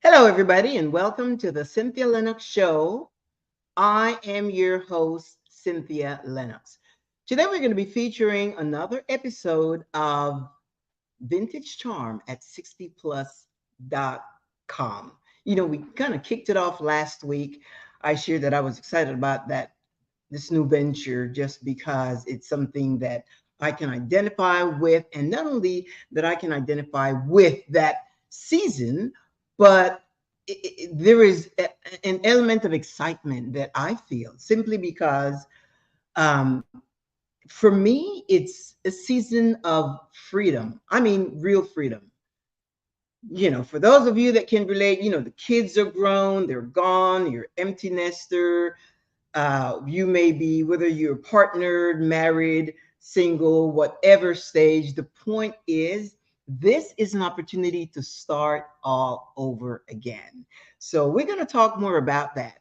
Hello, everybody, and welcome to the Cynthia Linox Show. I am your host, Cynthia Linox. Today, we're going to be featuring another episode of Vintage Charm at 60plus.com. We kind of kicked it off last week. I shared that I was excited about this new venture just because it's something that I can identify with, and not only that I can identify with that season, but there is an element of excitement that I feel simply because um, for me, it's a season of freedom. I mean, real freedom. For those of you that can relate, the kids are grown, they're gone, you're empty nester. You may be, whether you're partnered, married, single, whatever stage, the point is, this is an opportunity to start all over again. So, we're going to talk more about that.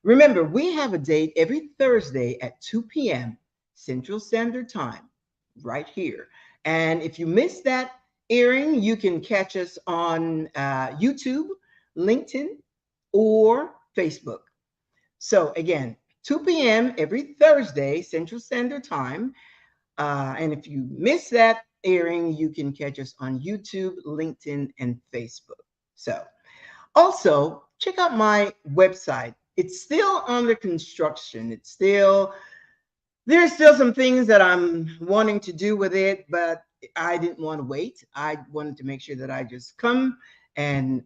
Remember, we have a date every Thursday at 2 p.m. Central Standard Time, right here. And if you missed that airing, you can catch us on YouTube, LinkedIn, or Facebook. So, again, 2 p.m. every Thursday, Central Standard Time. And if you miss that airing, you can catch us on YouTube, LinkedIn, and Facebook. So, also, check out my website. It's still under construction. There's still some things that I'm wanting to do with it, but I didn't want to wait. I wanted to make sure that I just come and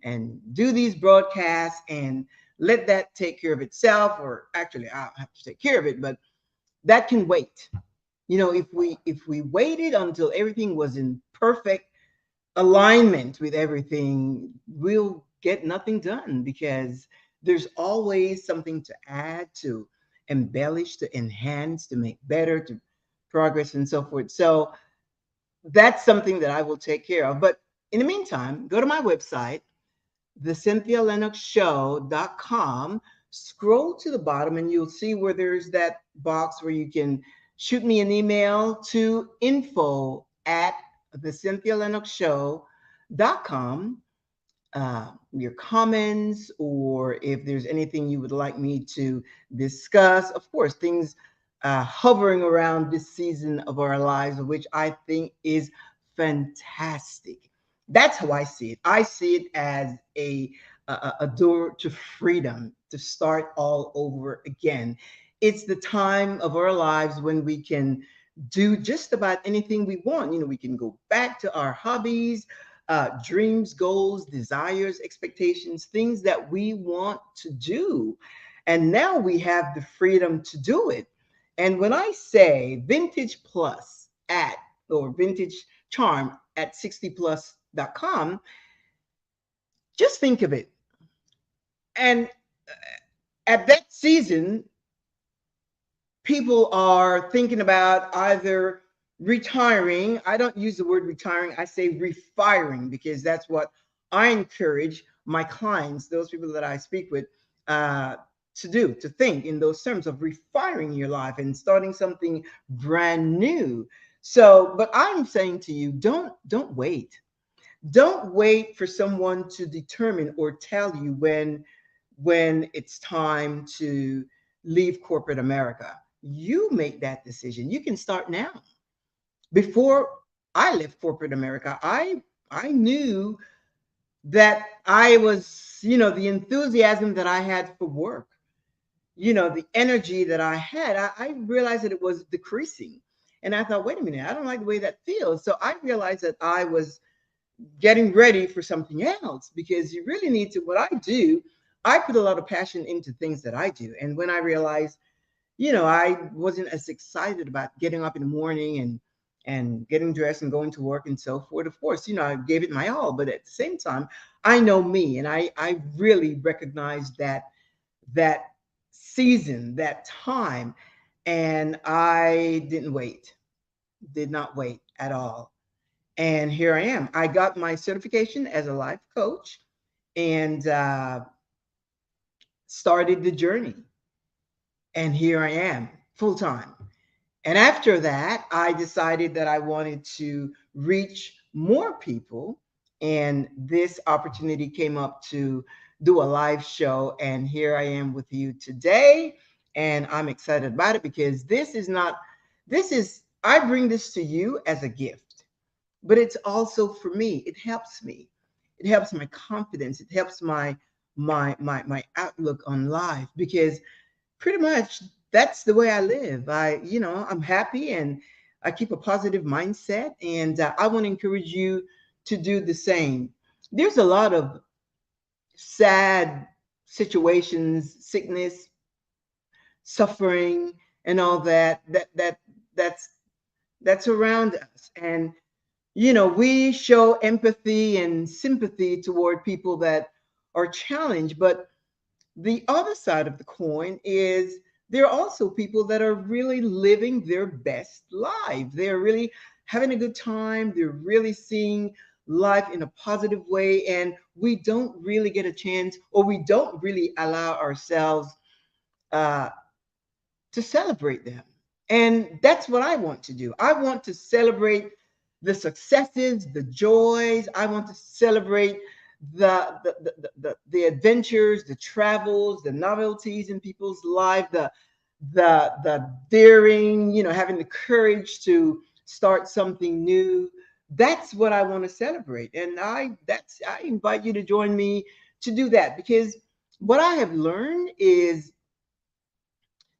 do these broadcasts and let that take care of itself. Or actually, I'll have to take care of it, but that can wait. If we waited until everything was in perfect alignment with everything, we'll get nothing done because there's always something to add, to embellish, to enhance, to make better, to progress, and so forth. So that's something that I will take care of. But in the meantime, go to my website, thecynthialinoxshow.com. Scroll to the bottom and you'll see where there's that box where you can shoot me an email to info@thecynthialinoxshow.com. Your comments, or if there's anything you would like me to discuss. Of course, things hovering around this season of our lives, which I think is fantastic. That's how I see it. I see it as a door to freedom, to start all over again. It's the time of our lives when we can do just about anything we want. We can go back to our hobbies, dreams, goals, desires, expectations, things that we want to do. And now we have the freedom to do it. And when I say vintage plus at or vintage charm at 60plus.com, just think of it. And at that season, people are thinking about either retiring. I don't use the word retiring, I say refiring, because that's what I encourage my clients, those people that I speak with, uh, to do, to think in those terms of refiring your life and starting something brand new. So, but I'm saying to you, don't wait. Don't wait for someone to determine or tell you when it's time to leave corporate America. You make that decision. You can start now. Before I left corporate America, I knew that I was, the enthusiasm that I had for work, the energy that I had, I realized that it was decreasing. And I thought, wait a minute, I don't like the way that feels. So I realized that I was getting ready for something else, because you really need to. What I do, I put a lot of passion into things that I do. And when I realized, I wasn't as excited about getting up in the morning and getting dressed and going to work and so forth. Of course, I gave it my all, but at the same time, I know me, and I really recognize that season, that time, and I didn't wait, did not wait at all. And here I am. I got my certification as a life coach and started the journey. And here I am, full time. And after that, I decided that I wanted to reach more people And this opportunity came up to do a live show. And here I am with you today. And I'm excited about it because I bring this to you as a gift, but it's also for me. It helps me. It helps my confidence. It helps my outlook on life because pretty much that's the way I live. I'm happy and I keep a positive mindset, and I want to encourage you to do the same. There's a lot of sad situations, sickness, suffering, and all that's that's around us, and we show empathy and sympathy toward people that are challenged, but the other side of the coin is there are also people that are really living their best life. They're really having a good time. They're really seeing life in a positive way. And we don't really get a chance, or we don't really allow ourselves uh, to celebrate them. And that's what I want to do. I want to celebrate the successes, the joys. I want to celebrate the adventures, the travels, the novelties in people's life, the daring, having the courage to start something new. That's what I want to celebrate. And I invite you to join me to do that, because what I have learned is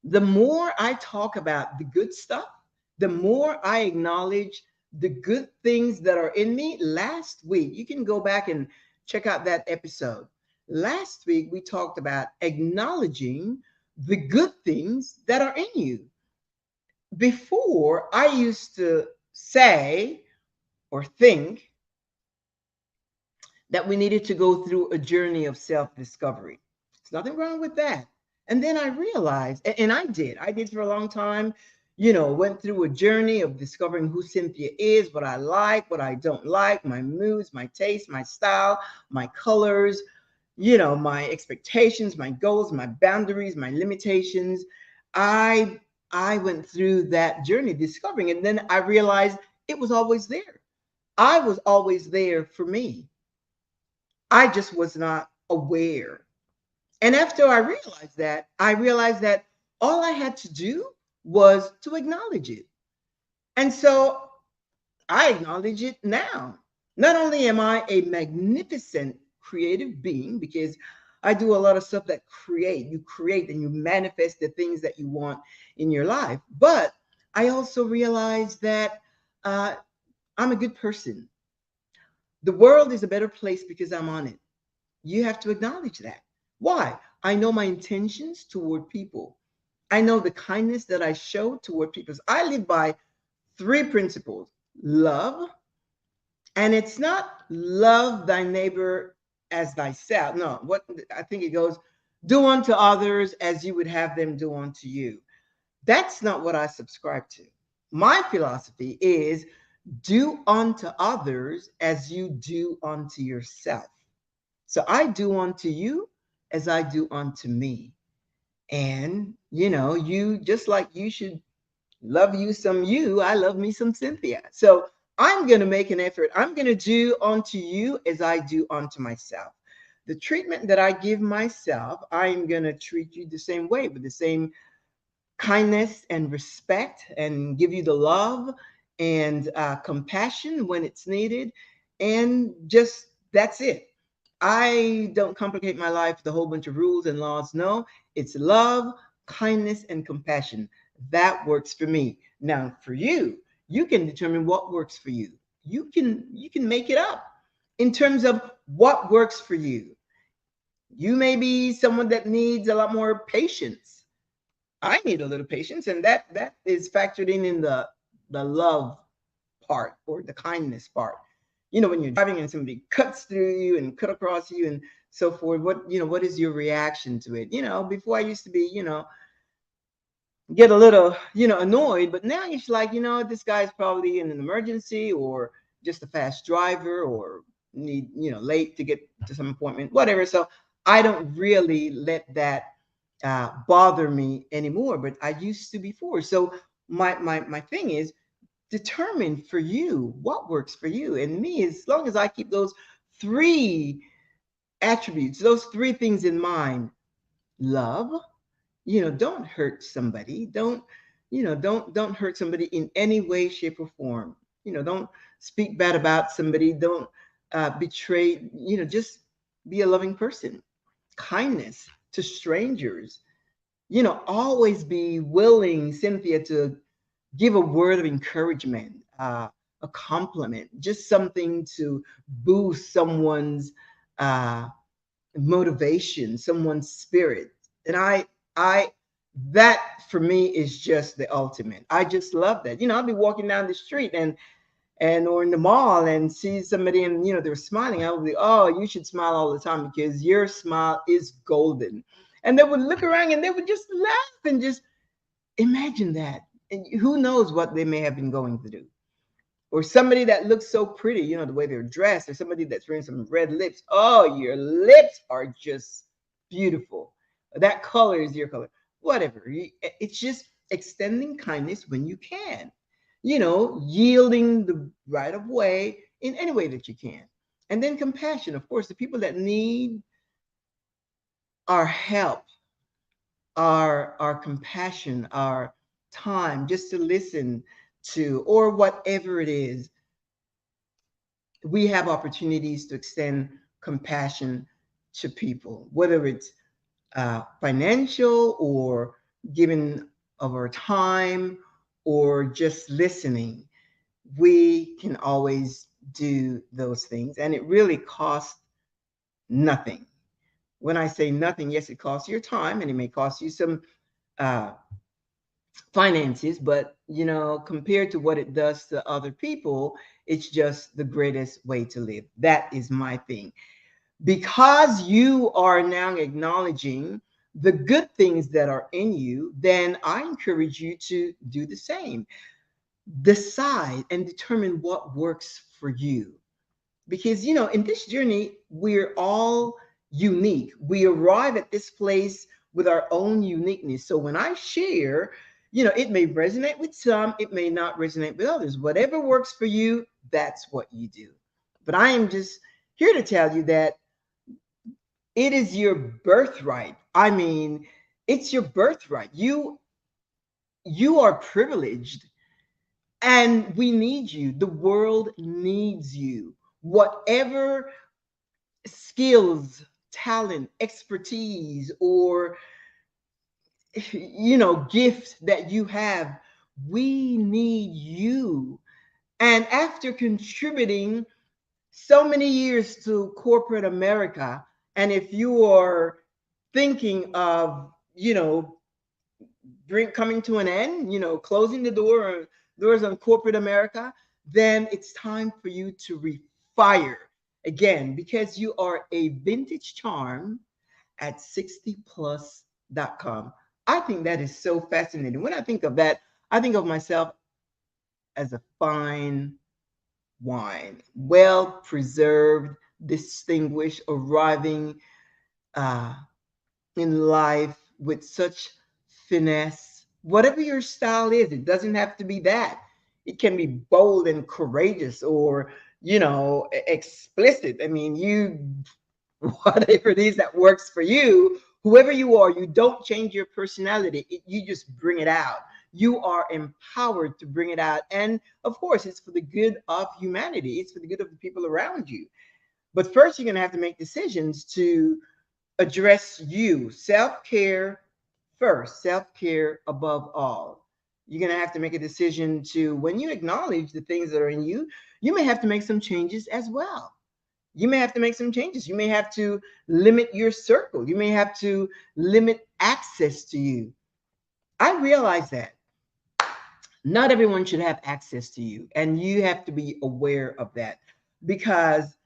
the more I talk about the good stuff, the more I acknowledge the good things that are in me. Last week, you can go back and check out that episode. Last week, we talked about acknowledging the good things that are in you. Before, I used to say or think that we needed to go through a journey of self discovery. There's nothing wrong with that. And then I realized, and I did for a long time, went through a journey of discovering who Cynthia is, what I like, what I don't like, my moods, my taste, my style, my colors, my expectations, my goals, my boundaries, my limitations. I I went through that journey discovering, and then I realized it was always there. I was always there for me. I just was not aware. And after I realized that all I had to do was to acknowledge it. And so I acknowledge it now. Not only am I a magnificent creative being, because I do a lot of stuff that you create and you manifest the things that you want in your life, but I also realize that uh, I'm a good person. The world is a better place because I'm on it. You have to acknowledge that. Why? I know my intentions toward people. I know the kindness that I show toward people. I live by three principles: love, and it's not love thy neighbor as thyself. No, what I think it goes, do unto others as you would have them do unto you. That's not what I subscribe to. My philosophy is do unto others as you do unto yourself. So I do unto you as I do unto me. And, you just like you should love you some you, I love me some Cynthia. So I'm going to make an effort. I'm going to do unto you as I do unto myself. The treatment that I give myself, I'm going to treat you the same way, with the same kindness and respect, and give you the love and compassion when it's needed. And just that's it. I don't complicate my life with a whole bunch of rules and laws. No, it's love, kindness, and compassion. That works for me. Now, for you, you can determine what works for you. You can make it up in terms of what works for you. You may be someone that needs a lot more patience. I need a little patience, and that is factored in the love part or the kindness part. When you're driving and somebody cuts through you and cut across you and so forth, what is your reaction to it? Before I used to be, get a little, annoyed, but now it's like, this guy's probably in an emergency, or just a fast driver, or need, late to get to some appointment, whatever. So I don't really let that bother me anymore, but I used to before. So my thing is, determine for you what works for you. And me, as long as I keep those three attributes, those three things in mind. Love, don't hurt somebody. Don't hurt somebody in any way, shape, or form. Don't speak bad about somebody. Don't betray. Just be a loving person. Kindness to strangers. Always be willing, Cynthia, to give a word of encouragement, a compliment, just something to boost someone's uh, motivation, someone's spirit. And I, that for me is just the ultimate. I just love that. I'll be walking down the street and or in the mall and see somebody and they're smiling. I would be, oh, you should smile all the time because your smile is golden. And they would look around and they would just laugh and just imagine that. And who knows what they may have been going through. Or somebody that looks so pretty, the way they're dressed, or somebody that's wearing some red lips. Oh, your lips are just beautiful. That color is your color. Whatever. It's just extending kindness when you can, yielding the right of way in any way that you can. And then compassion, of course, the people that need our help, our compassion, our time just to listen to, or whatever it is, we have opportunities to extend compassion to people, whether it's financial or giving of our time or just listening. We can always do those things, and it really costs nothing. When I say nothing, yes, it costs your time and it may cost you some uh, finances, but compared to what it does to other people, it's just the greatest way to live. That is my thing. Because you are now acknowledging the good things that are in you, then I encourage you to do the same. Decide and determine what works for you. Because in this journey we're all unique. We arrive at this place with our own uniqueness. So when I share, it may resonate with some, it may not resonate with others. Whatever works for you, that's what you do. But I am just here to tell you that it is your birthright. I mean, it's your birthright. You are privileged, and we need you. The world needs you. Whatever skills, talent, expertise, or gift that you have, we need you. And after contributing so many years to corporate America, and if you are thinking of coming to an end, closing the doors on corporate America, then it's time for you to refire again, because you are a vintage charm at 60plus.com. I think that is so fascinating. When I think of that, I think of myself as a fine wine, well preserved, distinguished, arriving uh, in life with such finesse. Whatever your style is, it doesn't have to be that. It can be bold and courageous, or explicit. I mean, whatever it is that works for you, whoever you are, you don't change your personality. You just bring it out. You are empowered to bring it out. And of course, it's for the good of humanity. It's for the good of the people around you. But first, you're going to have to make decisions to address you. Self-care first, self-care above all. You're going to have to make a decision to, when you acknowledge the things that are in you, you may have to make some changes as well. You may have to make some changes. You may have to limit your circle. You may have to limit access to you. I realize that not everyone should have access to you, and you have to be aware of that, because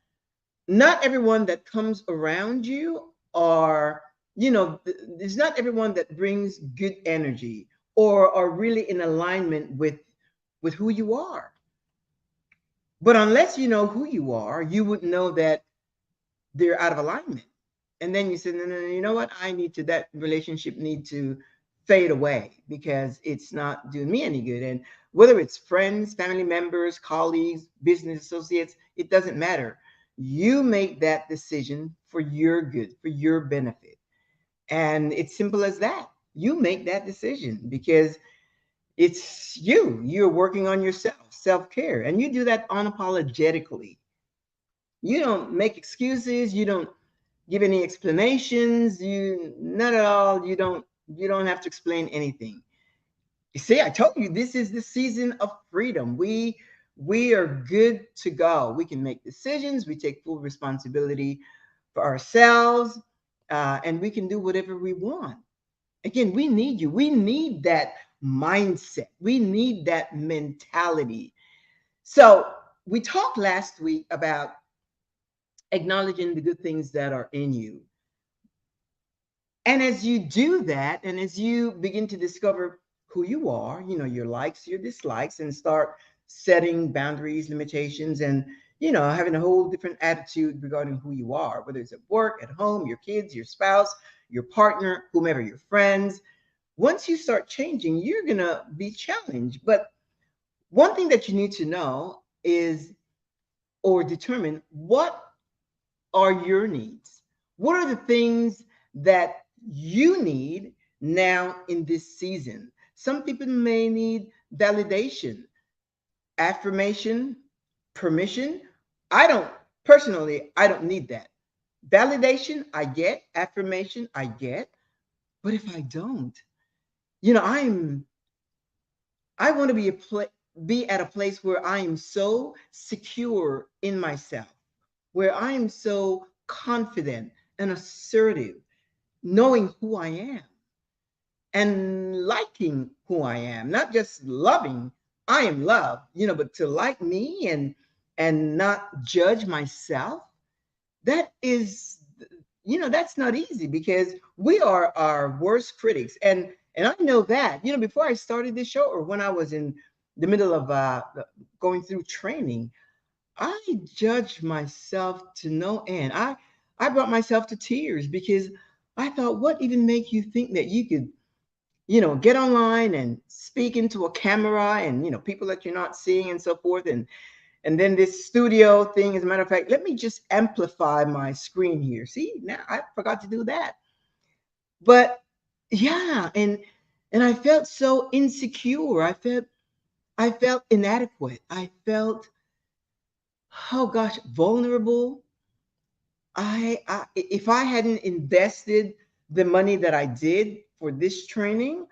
not everyone that comes around you are, there's not everyone that brings good energy or are really in alignment with who you are. But unless you know who you are, you would know that they're out of alignment. And then you say, no, no, no, you know what? That relationship need to fade away because it's not doing me any good. And whether it's friends, family members, colleagues, business associates, it doesn't matter. You make that decision for your good, for your benefit. And it's simple as that. You make that decision because it's you. You're working on yourself, self care, and you do that unapologetically. You don't make excuses. You don't give any explanations. You not at all. You don't have to explain anything. You see, I told you this is the season of freedom. We are good to go. We can make decisions. We take full responsibility for ourselves, and we can do whatever we want. Again, we need you. We need that mindset. We need that mentality. So we talked last week about acknowledging the good things that are in you. And as you do that, and as you begin to discover who you are, your likes, your dislikes, and start setting boundaries, limitations, and, having a whole different attitude regarding who you are, whether it's at work, at home, your kids, your spouse, your partner, whomever, your friends. Once you start changing, you're going to be challenged. But one thing that you need to know is, or determine, what are your needs? What are the things that you need now in this season? Some people may need validation, affirmation, permission. I don't, personally, I don't need that. Validation, I get. Affirmation, I get. But if I don't, you know, I'm I want to be at a place where I am so secure in myself, where I am so confident and assertive, knowing who I am and liking who I am, not just loving. I am love, but to like me and not judge myself, that is, that's not easy because we are our worst critics. And I know that, before I started this show, or when I was in the middle of going through training, I judged myself to no end. I brought myself to tears because I thought, what even make you think that you could, get online and speak into a camera and, people that you're not seeing and so forth. And then this studio thing, as a matter of fact, let me just amplify my screen here. See, now I forgot to do that. But yeah, and I felt so insecure. I felt inadequate. I felt, oh gosh, vulnerable. If I hadn't invested the money that I did for this training,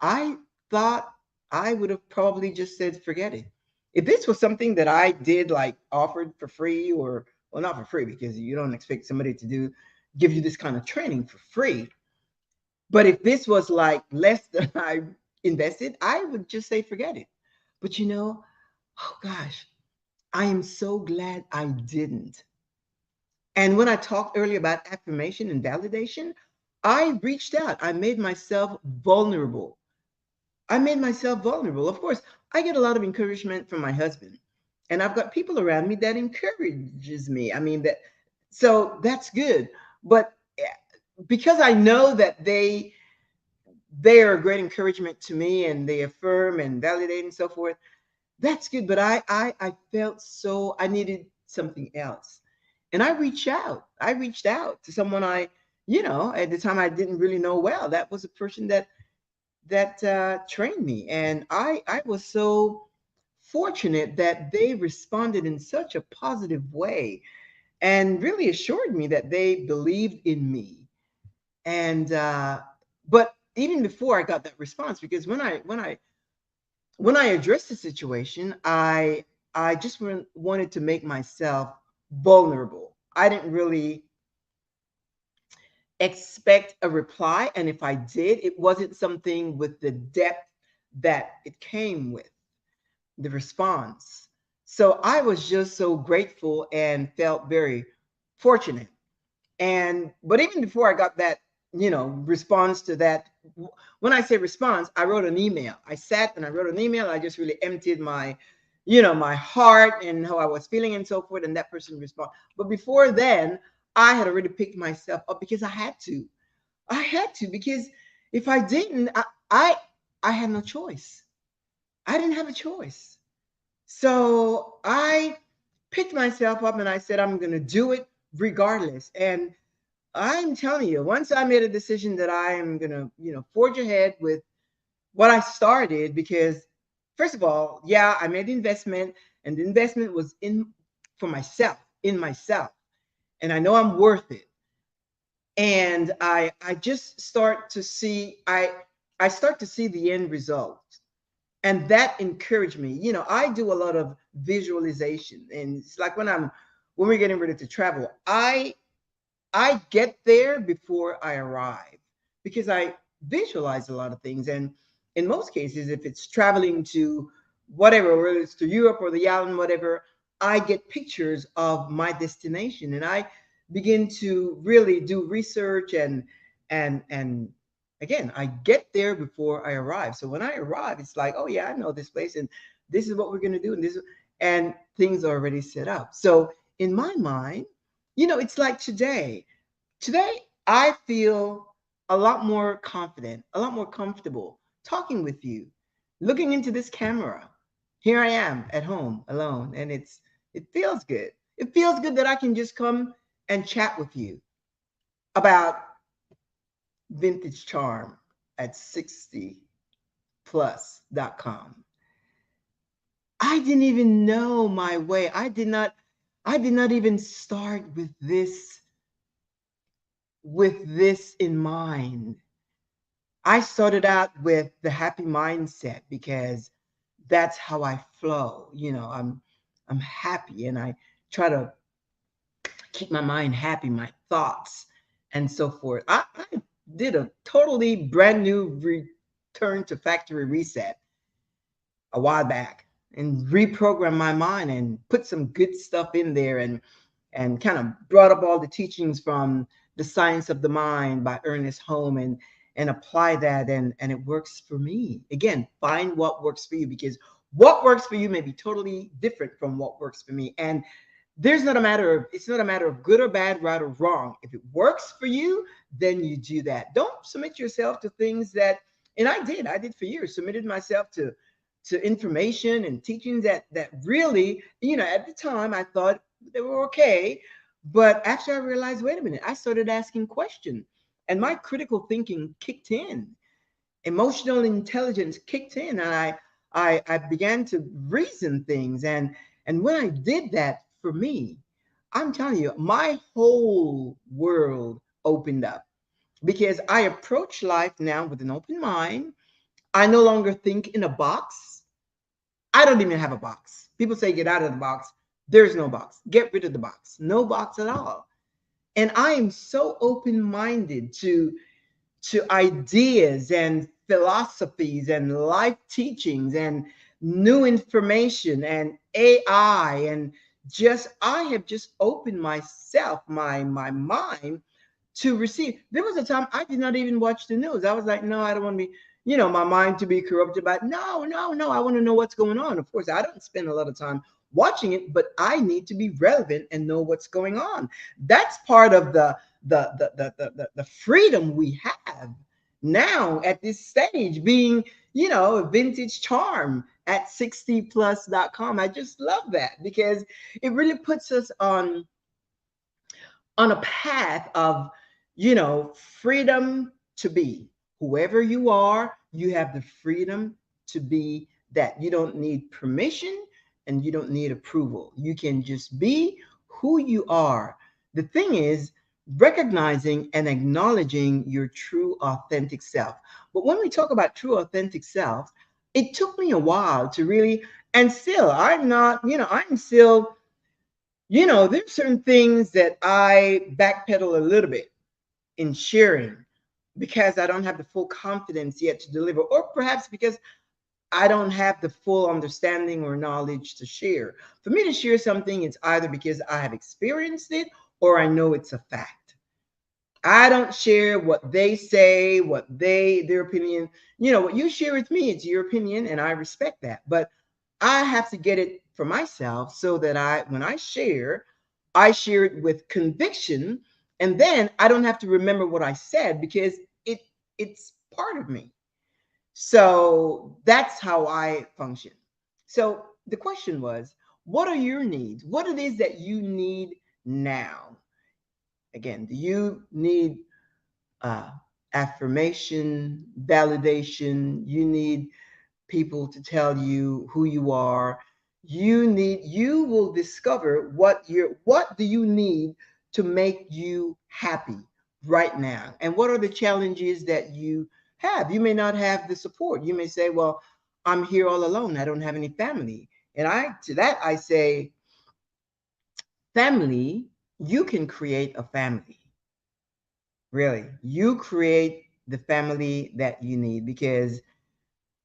I thought I would have probably just said, forget it. If this was something that I did, like offered for free, or, well, not for free, because you don't expect somebody to give you this kind of training for free. But if this was like less than I invested, I would just say, forget it. But oh gosh, I am so glad I didn't. And when I talked earlier about affirmation and validation, I reached out. I made myself vulnerable. I made myself vulnerable. Of course, I get a lot of encouragement from my husband, and I've got people around me that encourages me. I mean that, so that's good. But because I know that they are a great encouragement to me, and they affirm and validate and so forth, that's good. But I felt so I needed something else, and I reached out to someone at the time I didn't really know well. That was a person that trained me, and I was so fortunate that they responded in such a positive way and really assured me that they believed in me. And but even before I got that response, because when I addressed the situation, I just wanted to make myself vulnerable. I didn't really expect a reply, and if I did, it wasn't something with the depth that it came with, the response. So I was just so grateful and felt very fortunate. And but even before I got that, response to that, when I say response, I wrote an email. I sat and I wrote an email. I just really emptied my heart and how I was feeling and so forth. And that person responded. But before then, I had already picked myself up because I had to. I had to, because if I didn't, I had no choice. I didn't have a choice. So I picked myself up and I said, I'm going to do it regardless. And I'm telling you, once I made a decision that I am going to, forge ahead with what I started, because first of all, yeah, I made the investment, and the investment was in for myself, in myself. And I know I'm worth it. And I just start to see, I start to see the end result. And that encouraged me. I do a lot of visualization. And it's like when we're getting ready to travel, I get there before I arrive because I visualize a lot of things. And in most cases, if it's traveling to whatever, whether it's to Europe or the island, whatever, I get pictures of my destination and I begin to really do research and again, I get there before I arrive. So when I arrive, it's like, oh yeah, I know this place and this is what we're going to do. And things are already set up. So in my mind, it's like today. Today, I feel a lot more confident, a lot more comfortable talking with you, looking into this camera. Here I am at home alone, and it feels good. It feels good that I can just come and chat with you about vintage charm at 60plus.com. I didn't even know my way. I did not even start with this in mind. I started out with the happy mindset because that's how I flow. I'm happy and I try to keep my mind happy, my thoughts and so forth. I did a totally brand new return to factory reset a while back and reprogrammed my mind and put some good stuff in there and kind of brought up all the teachings from The Science of the Mind by Ernest Holmes and apply that and it works for me. Again, find what works for you because what works for you may be totally different from what works for me. And it's not a matter of good or bad, right or wrong. If it works for you, then you do that. Don't submit yourself to things that, and I did for years, submitted myself to information and teachings that really, at the time I thought they were okay. But after I realized, wait a minute, I started asking questions and my critical thinking kicked in. Emotional intelligence kicked in and I began to reason things. And when I did that for me, I'm telling you, my whole world opened up because I approach life now with an open mind. I no longer think in a box. I don't even have a box. People say get out of the box. There's no box. Get rid of the box. No box at all. And I am so open-minded to ideas and philosophies and life teachings and new information and AI and just I have just opened myself, my mind to receive. There was a time I did not even watch the news. I was like, no, I don't want to be, my mind to be corrupted by no, no, no. I want to know what's going on. Of course, I don't spend a lot of time watching it, but I need to be relevant and know what's going on. That's part of the freedom we have now at this stage, being, a vintage charm at 60plus.com. I just love that because it really puts us on a path of, freedom to be whoever you are. You have the freedom to be that. You don't need permission and you don't need approval. You can just be who you are. The thing is, recognizing and acknowledging your true, authentic self. But when we talk about true, authentic self, it took me a while to really, and still, I'm not, I'm still there's certain things that I backpedal a little bit in sharing because I don't have the full confidence yet to deliver, or perhaps because I don't have the full understanding or knowledge to share. For me to share something, it's either because I have experienced it or I know it's a fact. I don't share what they say, their opinion. What you share with me, it's your opinion, and I respect that. But I have to get it for myself so that when I share it with conviction, and then I don't have to remember what I said because it's part of me. So that's how I function. So the question was, What are your needs? What it is that you need now? Again, do you need uh, affirmation, validation? You need people to tell you who you are. You will discover what do you need to make you happy right now, and what are the challenges that you have. You may not have the support. You may say, well, I'm here all alone, I don't have any family. And I say, family, you can create a family. Really, you create the family that you need, because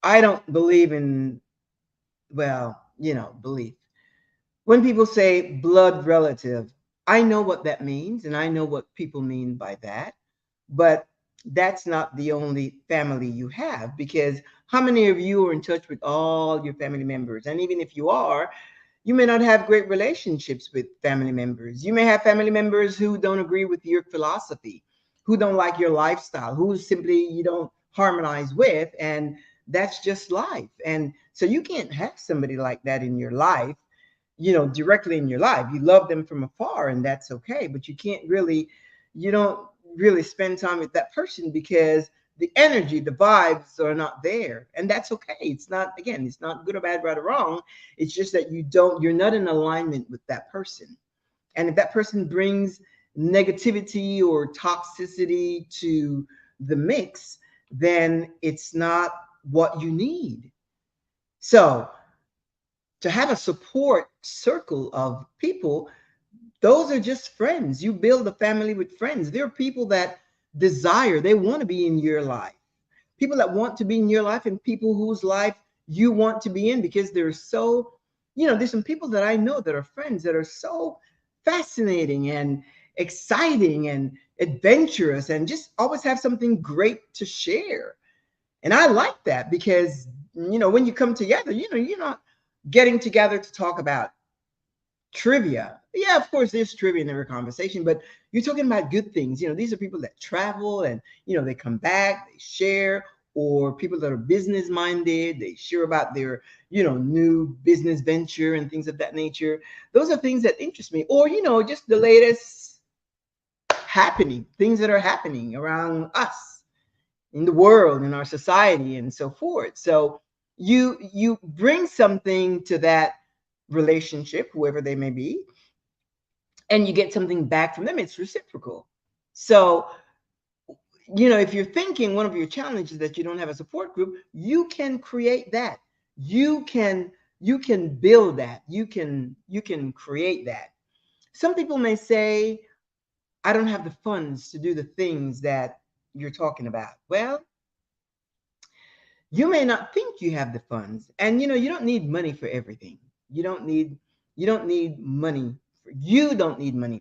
I don't believe in, well, belief. When people say blood relative, I know what that means and I know what people mean by that. But that's not the only family you have, because how many of you are in touch with all your family members? And even if you are, you may not have great relationships with family members. You may have family members who don't agree with your philosophy, who don't like your lifestyle, who simply you don't harmonize with. And that's just life. And so you can't have somebody like that in your life, directly in your life. You love them from afar, and that's okay. But you don't really spend time with that person, because the energy, the vibes are not there. And that's okay. It's not, again, it's not good or bad, right or wrong. It's just that you're not in alignment with that person. And if that person brings negativity or toxicity to the mix, then it's not what you need. So to have a support circle of people, those are just friends. You build a family with friends. There are people that they want to be in your life. People that want to be in your life, and people whose life you want to be in, because they're so, there's some people that I know that are friends that are so fascinating and exciting and adventurous and just always have something great to share. And I like that, because, when you come together, you're not getting together to talk about trivia. Yeah, of course, there's trivia in every conversation, but you're talking about good things. These are people that travel and, they come back, they share, or people that are business minded, they share about their, new business venture and things of that nature. Those are things that interest me. Or, just the latest things that are happening around us in the world, in our society, and so forth. So you bring something to that relationship, whoever they may be, and you get something back from them. It's reciprocal. So, if you're thinking one of your challenges that you don't have a support group, you can create that. You can build that. You can create that. Some people may say, I don't have the funds to do the things that you're talking about. Well, you may not think you have the funds, and you don't need money for everything. You don't need money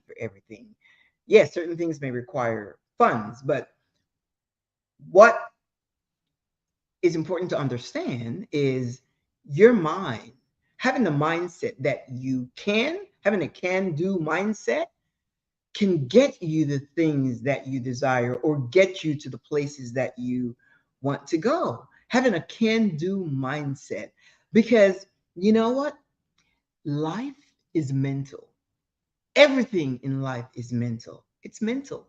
for everything. Yes, certain things may require funds, but what is important to understand is your mind, having the mindset that having a can do mindset can get you the things that you desire, or get you to the places that you want to go. Having a can do mindset. Because you know what? Life is mental. Everything in life is mental. It's mental.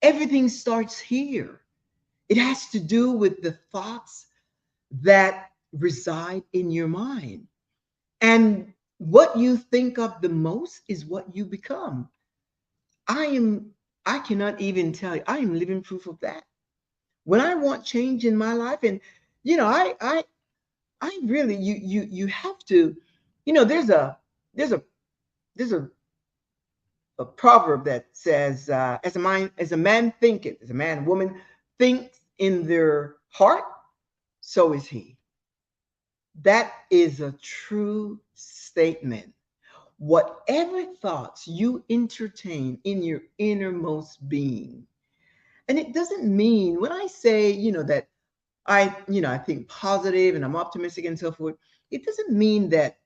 Everything starts here. It has to do with the thoughts that reside in your mind. And what you think of the most is what you become. I am I cannot even tell you. I am living proof of that. When I want change in my life, and I really, you have to, there's a there's a proverb that says, as a man thinketh, as a man, woman thinks in their heart, so is he. That is a true statement. Whatever thoughts you entertain in your innermost being, and it doesn't mean, when I say, that I think positive and I'm optimistic and so forth, it doesn't mean that,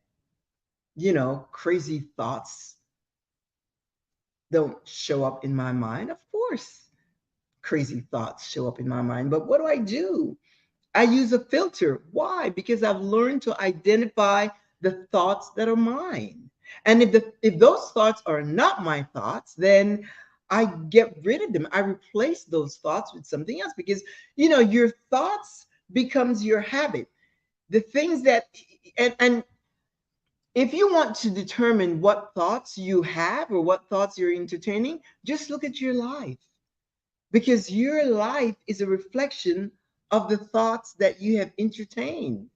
crazy thoughts don't show up in my mind. Of course, crazy thoughts show up in my mind, but what do? I use a filter. Why? Because I've learned to identify the thoughts that are mine. And if those thoughts are not my thoughts, then I get rid of them. I replace those thoughts with something else, because your thoughts becomes your habit. The things that and if you want to determine what thoughts you have or what thoughts you're entertaining, just look at your life, because your life is a reflection of the thoughts that you have entertained.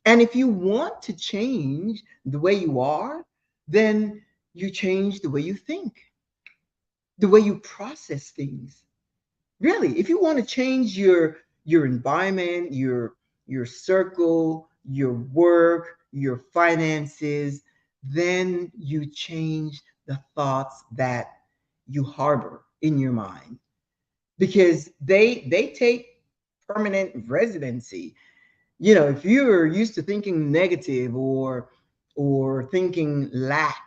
And if you want to change the way you are, then you change the way you think, the way you process things. Really, if you want to change your environment, your circle, your work, your finances, then you change the thoughts that you harbor in your mind, because they take permanent residency. If you're used to thinking negative, or thinking lack,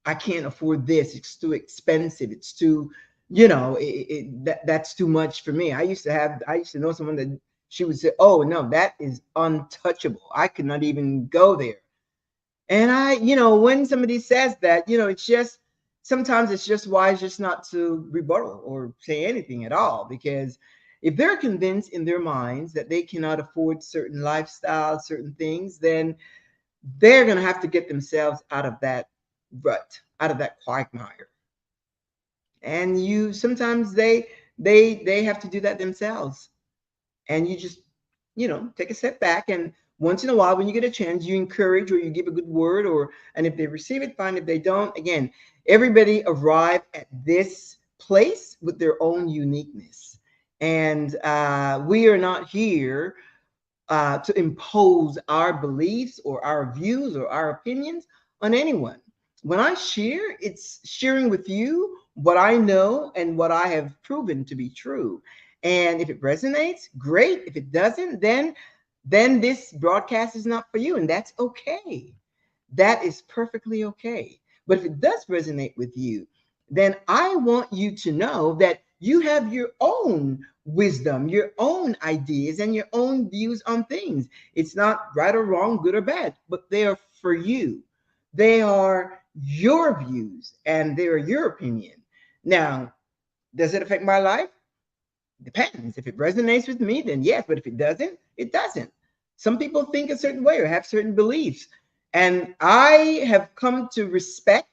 I can't afford this, it's too expensive, it's too, that's too much for me. I used to know someone that she would say, oh no, that is untouchable, I could not even go there. And when somebody says that, it's just, sometimes it's just wise just not to rebuttal or say anything at all, because if they're convinced in their minds that they cannot afford certain lifestyles, certain things, then they're going to have to get themselves out of that rut, out of that quagmire. And you sometimes they have to do that themselves. And you just, take a step back, and once in a while when you get a chance, you encourage or you give a good word, and if they receive it, fine. If they don't, again, everybody arrive at this place with their own uniqueness. And we are not here to impose our beliefs or our views or our opinions on anyone. When I share, it's sharing with you what I know and what I have proven to be true. And if it resonates, great. If it doesn't, then this broadcast is not for you, and that's okay. That is perfectly okay. But if it does resonate with you, then I want you to know that you have your own wisdom, your own ideas, and your own views on things. It's not right or wrong, good or bad, but they are for you. They are your views and they are your opinion. Now, does it affect my life? Depends. If it resonates with me, then yes. But if it doesn't, it doesn't. Some people think a certain way or have certain beliefs. And I have come to respect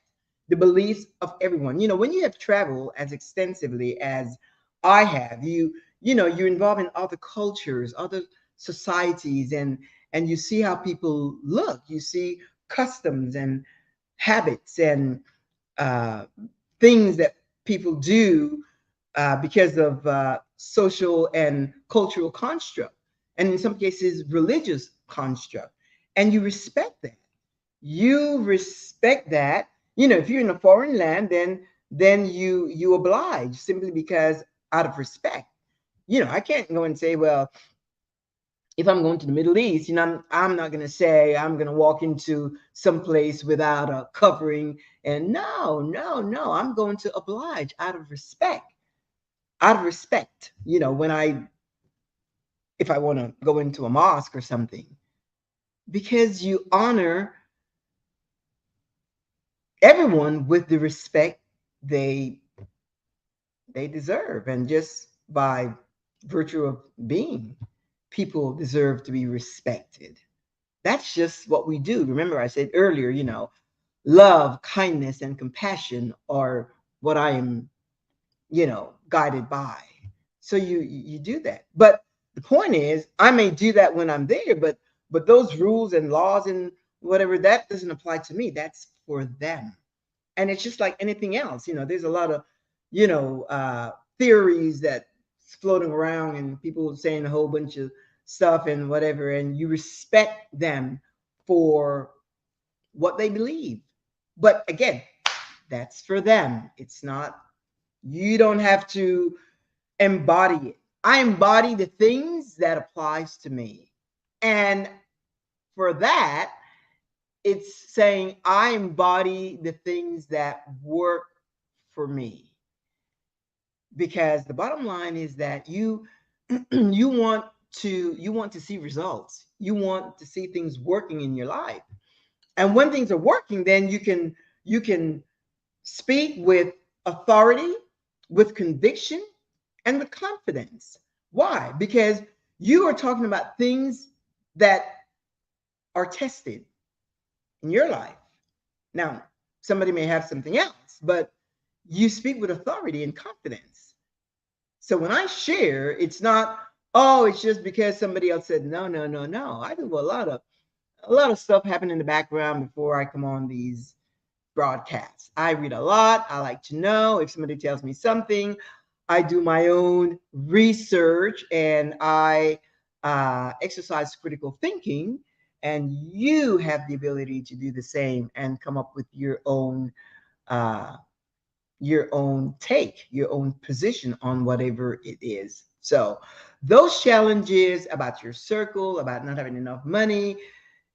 the beliefs of everyone. When you have traveled as extensively as I have, you're involved in other cultures, other societies, and you see how people look. You see customs and habits and uh, things that people do because of social and cultural construct, and in some cases, religious construct. And you respect that. You respect that. If you're in a foreign land, then you oblige simply because out of respect. I can't go and say, well, if I'm going to the Middle East, I'm not going to say I'm going to walk into some place without a covering. And no, no, no, I'm going to oblige out of respect. Out of respect, if I want to go into a mosque or something, because you honor everyone with the respect they they deserve, and just by virtue of being, people deserve to be respected. That's just what we do. Remember, I said earlier, love, kindness, and compassion are what I am, guided by. So you do that. But the point is, I may do that when I'm there, but those rules and laws and whatever, that doesn't apply to me. That's for them. And it's just like anything else. There's a lot of, theories that floating around, and people saying a whole bunch of stuff and whatever, and you respect them for what they believe. But again, that's for them. It's not, you don't have to embody it. I embody the things that applies to me. And for that, it's saying I embody the things that work for me. Because the bottom line is that you want to see results. You want to see things working in your life. And when things are working, then you can speak with authority, with conviction, and with confidence. Why? Because you are talking about things that are tested in your life. Now, somebody may have something else, but you speak with authority and confidence. So when I share, it's not, oh, it's just because somebody else said no, no, no, no. I do a lot of stuff happen in the background before I come on these broadcasts. I read a lot. I like to know if somebody tells me something. I do my own research and I exercise critical thinking. And you have the ability to do the same and come up with uh, your own take, your own position on whatever it is. So those challenges about your circle, about not having enough money,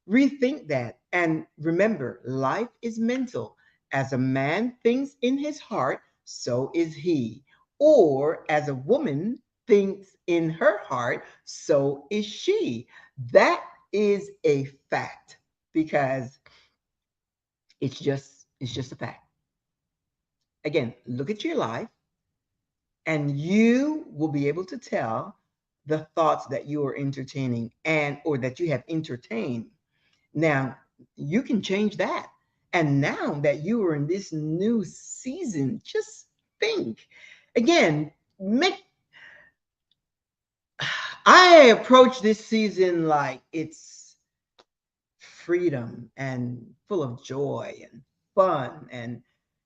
rethink that. And remember, life is mental. As a man thinks in his heart, so is he. Or as a woman thinks in her heart, so is she. That is a fact because it's just a fact. Again, look at your life and you will be able to tell the thoughts that you are entertaining and or that you have entertained. Now, you can change that. And now that you are in this new season, just think. Again, make I approach this season like it's freedom and full of joy and fun and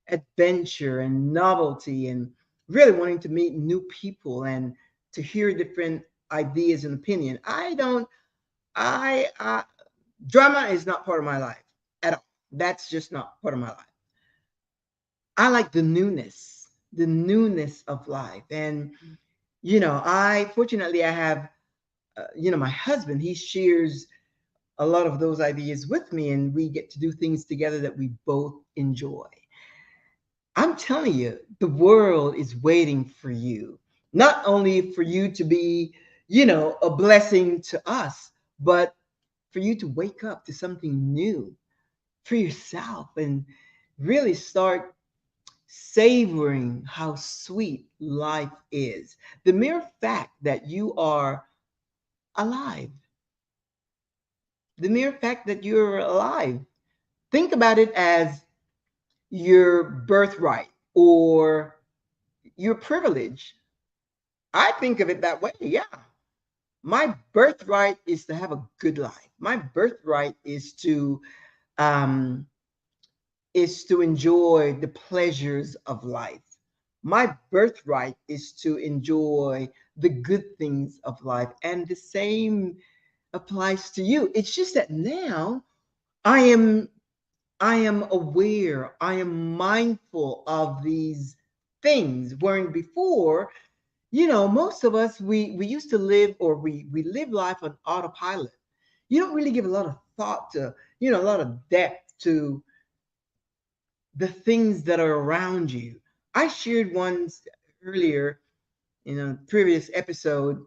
adventure and novelty and really wanting to meet new people and to hear different ideas and opinion. I don't I drama is not part of my life at all. That's just not part of my life. I like the newness of life. And, I fortunately, I have, my husband, he shares a lot of those ideas with me, and we get to do things together that we both enjoy. I'm telling you, the world is waiting for you, not only for you to be, a blessing to us, but for you to wake up to something new for yourself and really start savoring how sweet life is. The mere fact that you are alive, the mere fact that you're alive, think about it as your birthright or your privilege. I think of it that way. Yeah. My birthright is to have a good life. My birthright um, is to enjoy the pleasures of life. My birthright is to enjoy the good things of life. And the same applies to you. It's just that now I am I am aware, I am mindful of these things. Wherein before, most of us we used to live or we live life on autopilot. You don't really give a lot of thought to, a lot of depth to the things that are around you. I shared once earlier in a previous episode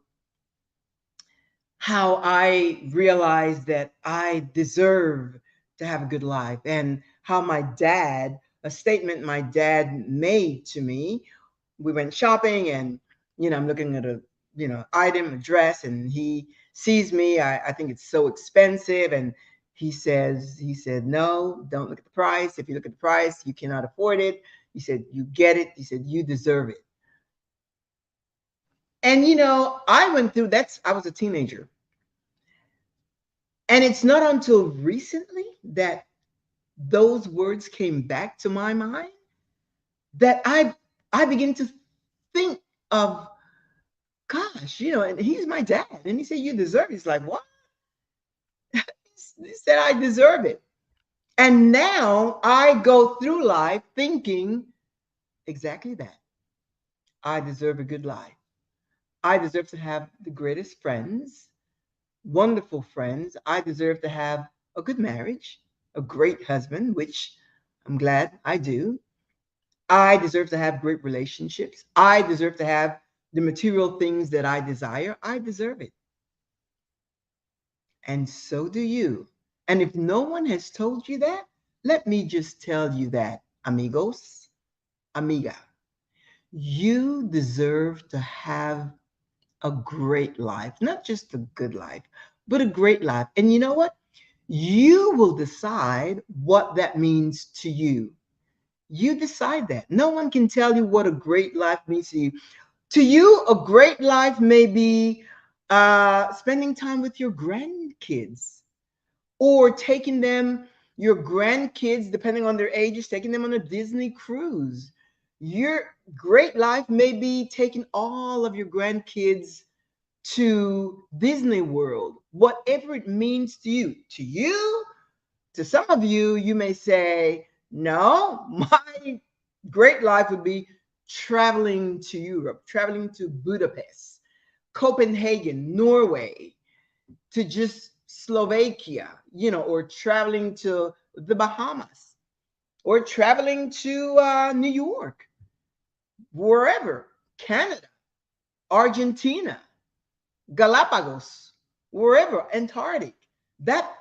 how I realized that I deserve to have a good life and how a statement my dad made to me. We went shopping and, I'm looking at a dress, and he sees me. I think it's so expensive. And he said, no, don't look at the price. If you look at the price, you cannot afford it. He said, you get it. He said, you deserve it. And, I went through I was a teenager. And it's not until recently that those words came back to my mind that I begin to think of, gosh, and he's my dad. And he said, you deserve it. He's like, what? He said, I deserve it. And now I go through life thinking exactly that. I deserve a good life. I deserve to have the greatest friends, wonderful friends. I deserve to have a good marriage, a great husband, which I'm glad I do. I deserve to have great relationships. I deserve to have the material things that I desire. I deserve it. And so do you. And if no one has told you that, let me just tell you that, amigos, amiga, you deserve to have a great life, not just a good life, but a great life. And you know what? You will decide what that means to you. You decide that. No one can tell you what a great life means to you. To you, a great life may be spending time with your grandkids, or taking them, your grandkids, depending on their ages, taking them on a Disney cruise. Your great life may be taking all of your grandkids to Disney World, whatever it means to you. To you, to some of you, you may say, no, my great life would be traveling to Europe, traveling to Budapest, Copenhagen, Norway, to just Slovakia, or traveling to the Bahamas, or traveling to New York, wherever, Canada, Argentina, Galapagos, wherever, Antarctic. That,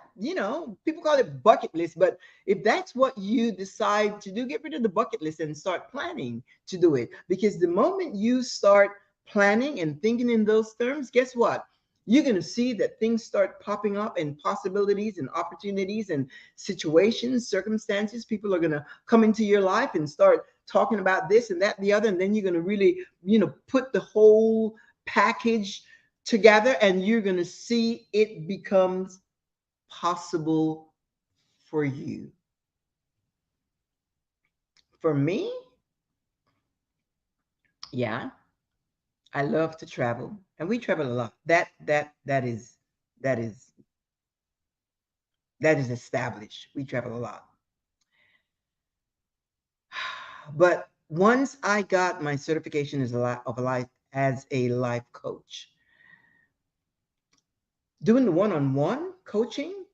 people call it bucket list, but if that's what you decide to do, get rid of the bucket list and start planning to do it. Because the moment you start planning and thinking in those terms, guess what? You're going to see that things start popping up, and possibilities and opportunities and situations, circumstances. People are going to come into your life and start talking about this and that, and the other. And then you're going to really, put the whole package together, and you're going to see it becomes possible for you. For me, yeah, I love to travel, and we travel a lot. That is that is established. We travel a lot. But once I got my certification as a life coach, doing the one-on-one coaching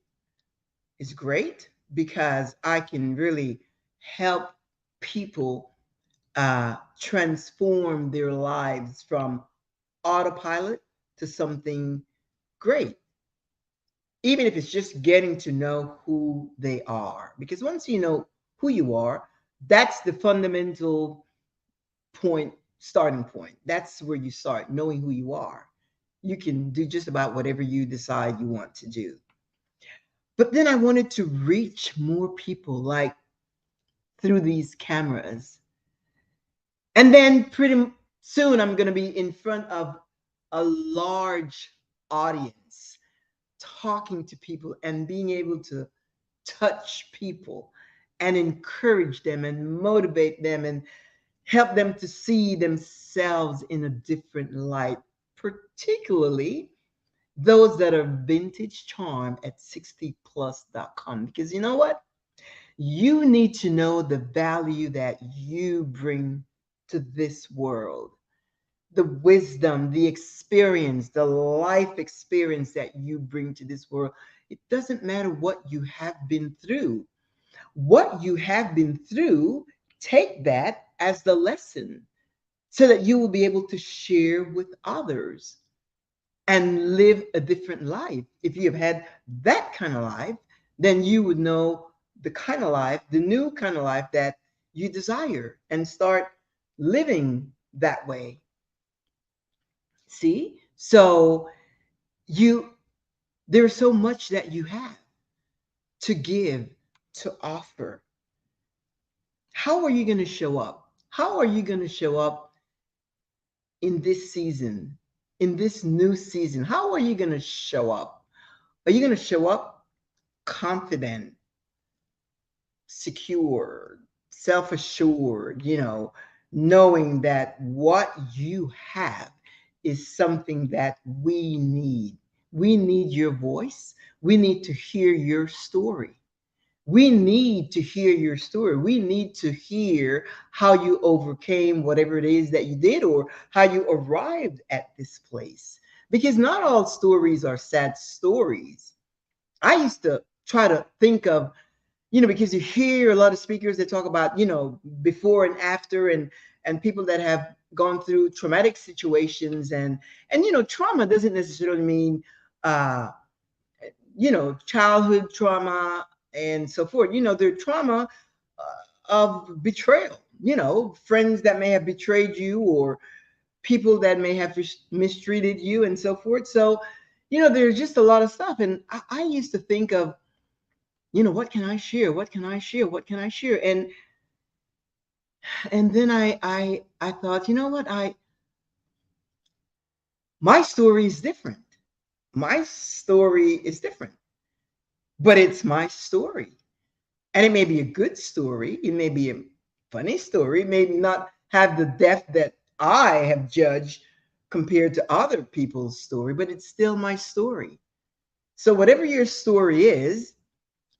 is great, because I can really help people transform their lives from autopilot to something great, even if it's just getting to know who they are. Because once you know who you are, that's the fundamental point, starting point. That's where you start, knowing who you are. You can do just about whatever you decide you want to do. But then I wanted to reach more people, like through these cameras. And then pretty soon I'm going to be in front of a large audience, talking to people and being able to touch people and encourage them and motivate them and help them to see themselves in a different light, particularly those that are vintage charm at 60plus.com. Because you know what? You need to know the value that you bring to this world, the wisdom, the experience, the life experience that you bring to this world. It doesn't matter what you have been through. What you have been through, take that as the lesson, so that you will be able to share with others and live a different life. If you have had that kind of life, then you would know the kind of life, the new kind of life that you desire, and start living that way. See? So you there's so much that you have to give, to offer. How are you going to show up? How are you going to show up in this season, in this new season? How are you going to show up? Are you going to show up confident, secure, self assured, knowing that what you have is something that we need? We need your voice. We need to hear your story. We need to hear your story. We need to hear how you overcame whatever it is that you did, or how you arrived at this place. Because not all stories are sad stories. I used to try to think of, because you hear a lot of speakers that talk about, before and after, and people that have gone through traumatic situations, and trauma doesn't necessarily mean childhood trauma and so forth. Their trauma of betrayal, friends that may have betrayed you, or people that may have mistreated you and so forth. So, there's just a lot of stuff. And I used to think of, what can I share? What can I share? What can I share? And then I thought, what? My story is different. My story is different, but it's my story. And it may be a good story. It may be a funny story. It may not have the depth that I have judged compared to other people's story, but it's still my story. So, whatever your story is,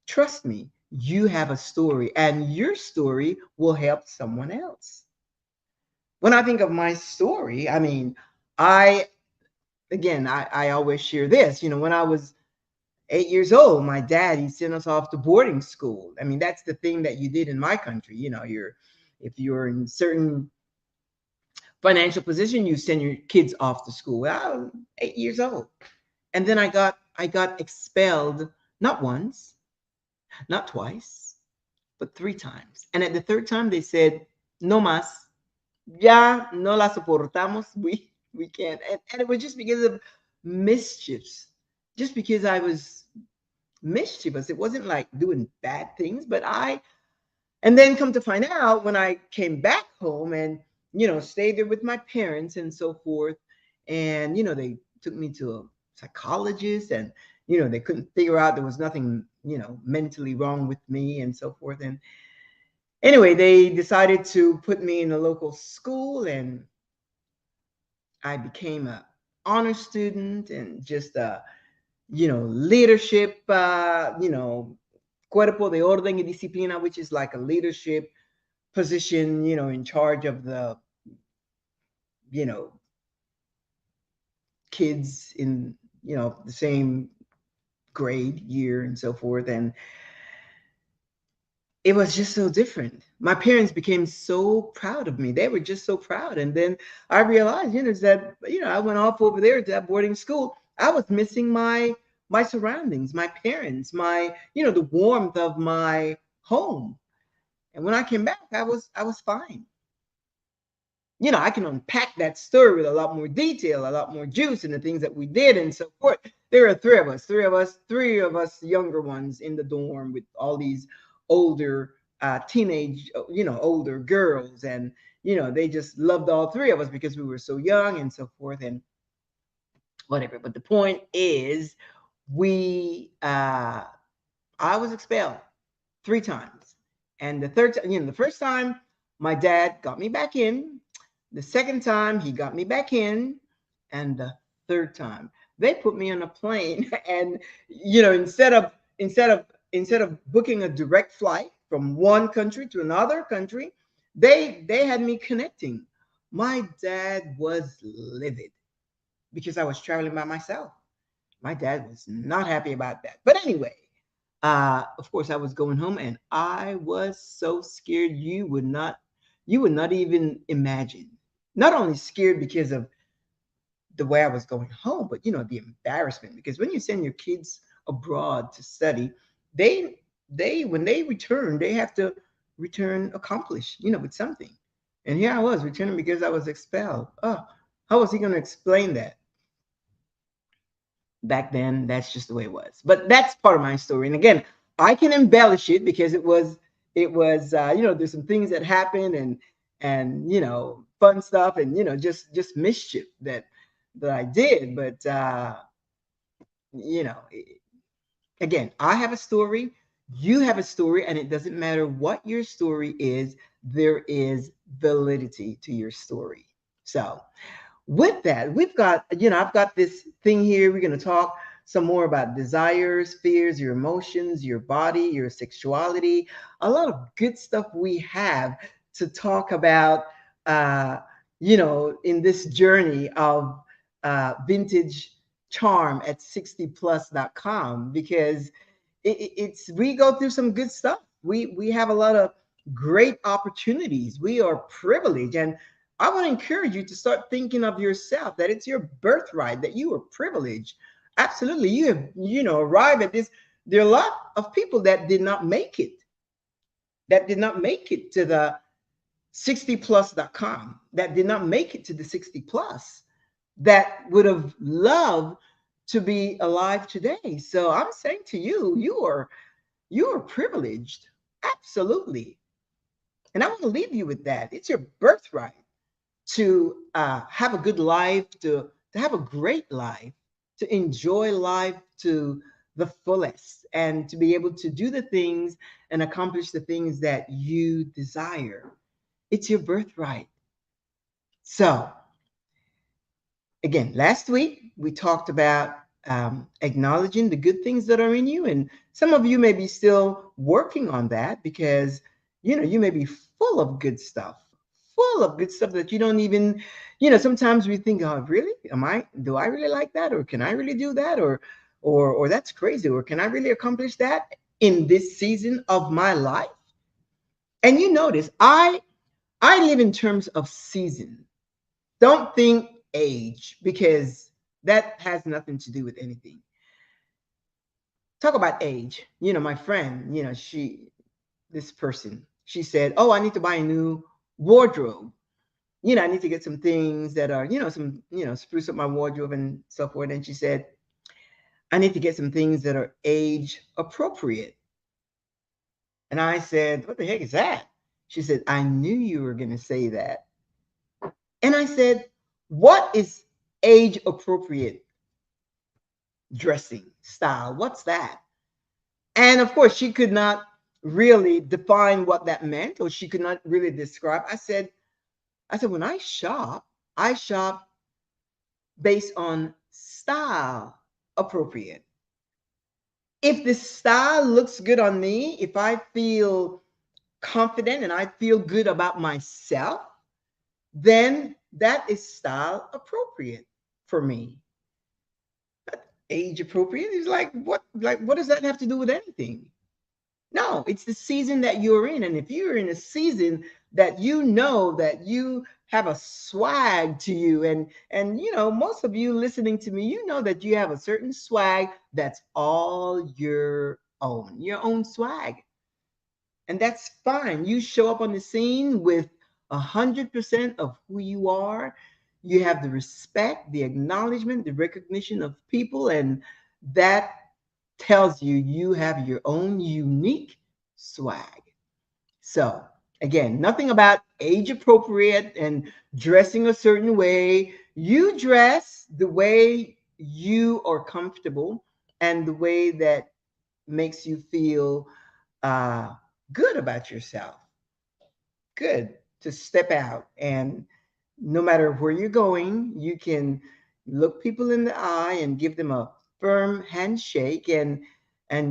trust me, you have a story, and your story will help someone else. When I think of my story, I mean, I, again, I always share this. When I was 8 years old, my dad, he sent us off to boarding school. I mean, that's the thing that you did in my country. If you're in certain financial position, you send your kids off to school. Well, I was 8 years old. And then I got expelled, not once, not twice, but 3 times. And at the third time they said, no más, ya no la soportamos. We can't. And it was just because of mischiefs, just because I was mischievous. It wasn't like doing bad things, but and then come to find out when I came back home and, stayed there with my parents and so forth. And, they took me to a psychologist, and, they couldn't figure out there was nothing, mentally wrong with me and so forth. And anyway, they decided to put me in a local school, and I became a honor student and just leadership, cuerpo de orden y disciplina, which is like a leadership position, in charge of the, you know, kids in, the same grade year and so forth. And it was just so different. My parents became so proud of me. They were just so proud. And then I realized, is that, I went off over there to that boarding school. I was missing my surroundings, my parents, my, the warmth of my home. And when I came back, I was fine. I can unpack that story with a lot more detail, a lot more juice, and the things that we did and so forth. There are three of us younger ones in the dorm with all these older teenage, older girls. And, they just loved all three of us because we were so young and so forth and whatever. But the point is, I was expelled 3 times. And the third time, the first time my dad got me back in. The second time he got me back in. And the third time they put me on a plane. And, instead of booking a direct flight from one country to another country, they had me connecting. My dad was livid because I was traveling by myself. My dad was not happy about that. But anyway, of course, I was going home, and I was so scared you would not even imagine. Not only scared because of the way I was going home, but the embarrassment. Because when you send your kids abroad to study, they when they return, they have to return accomplished, with something. And here I was returning because I was expelled. Oh, how was he going to explain that? Back then, that's just the way it was. But that's part of my story. And again, I can embellish it because it was there's some things that happened, and fun stuff, and just mischief that I did. But you know again, I have a story, you have a story, and it doesn't matter what your story is, there is validity to your story. So with that, I've got this thing here. We're going to talk some more about desires, fears, your emotions, your body, your sexuality, a lot of good stuff we have to talk about, in this journey of vintage charm at 60plus.com, because it's we go through some good stuff. We have a lot of great opportunities. We are privileged, and I want to encourage you to start thinking of yourself that it's your birthright, that you are privileged. Absolutely. You have, arrived at this. There are a lot of people that did not make it, to the 60plus.com, that did not make it to the 60 plus, that would have loved to be alive today. So I'm saying to you, you are privileged. Absolutely. And I want to leave you with that. It's your birthright to have a good life, to have a great life, to enjoy life to the fullest, and to be able to do the things and accomplish the things that you desire. It's your birthright. So, again, last week we talked about acknowledging the good things that are in you, and some of you may be still working on that because you may be full of good stuff that you don't even, sometimes we think, oh, really? Do I really like that, or can I really do that, or that's crazy, or can I really accomplish that in this season of my life? And you notice, I live in terms of season. Don't think age, because that has nothing to do with anything. Talk about age. My friend, this person, she said, "Oh, I need to buy a new wardrobe. I need to get some things that are, spruce up my wardrobe and so forth." And she said, "I need to get some things that are age appropriate." And I said, "What the heck is that?" She said, "I knew you were going to say that." And I said, "What is age appropriate dressing style? What's that?" And of course, she could not really define what that meant, or she could not really describe. I said, when I shop based on style appropriate. If the style looks good on me, if I feel confident and I feel good about myself, then that is style appropriate for me. Age appropriate is like what does that have to do with anything? No, it's the season that you're in. And if you're in a season that that you have a swag to you, and most of you listening to me, that you have a certain swag that's all your own swag. And that's fine. You show up on the scene with 100% of who you are. You have the respect, the acknowledgement, the recognition of people, and that tells you have your own unique swag. So, again, nothing about age appropriate and dressing a certain way. You dress the way you are comfortable and the way that makes you feel uh, good about yourself. Good to step out, and no matter where you're going, you can look people in the eye and give them a firm handshake, and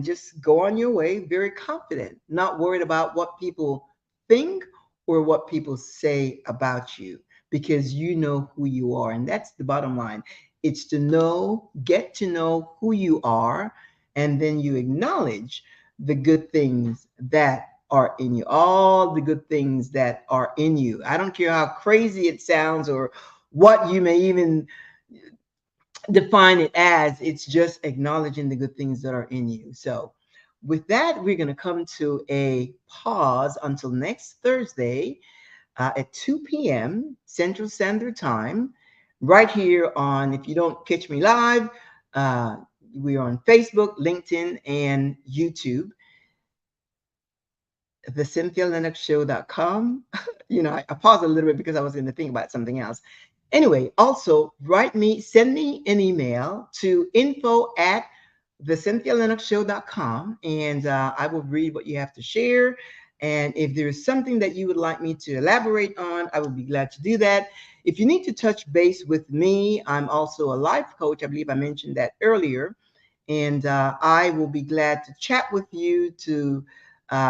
just go on your way very confident, not worried about what people think or what people say about you, because you know who you are. And that's the bottom line. It's get to know who you are, and then you acknowledge the good things that are in you, all the good things that are in you. I don't care how crazy it sounds or what you may even define it as, it's just acknowledging the good things that are in you. So, with that, we're going to come to a pause until next Thursday at 2 p.m. Central Standard Time, right here on, if you don't catch me live, uh, we are on Facebook, LinkedIn, and YouTube. The CynthiaLinoxShow.com. I paused a little bit because I was going to think about something else. Anyway, also send me an email to info@ theCynthiaLinoxShow.com, and I will read what you have to share. And if there's something that you would like me to elaborate on, I would be glad to do that. If you need to touch base with me, I'm also a life coach. I believe I mentioned that earlier. And I will be glad to chat with you, to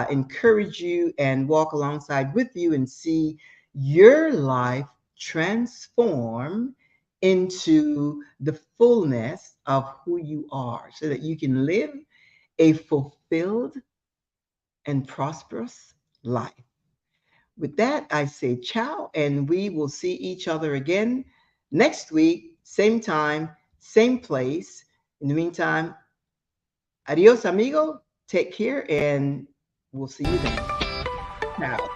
encourage you and walk alongside with you and see your life transform into the fullness of who you are, so that you can live a fulfilled and prosperous life. With that, I say ciao, and we will see each other again next week, same time, same place. In the meantime, adios, amigo. Take care, and we'll see you then. Ciao.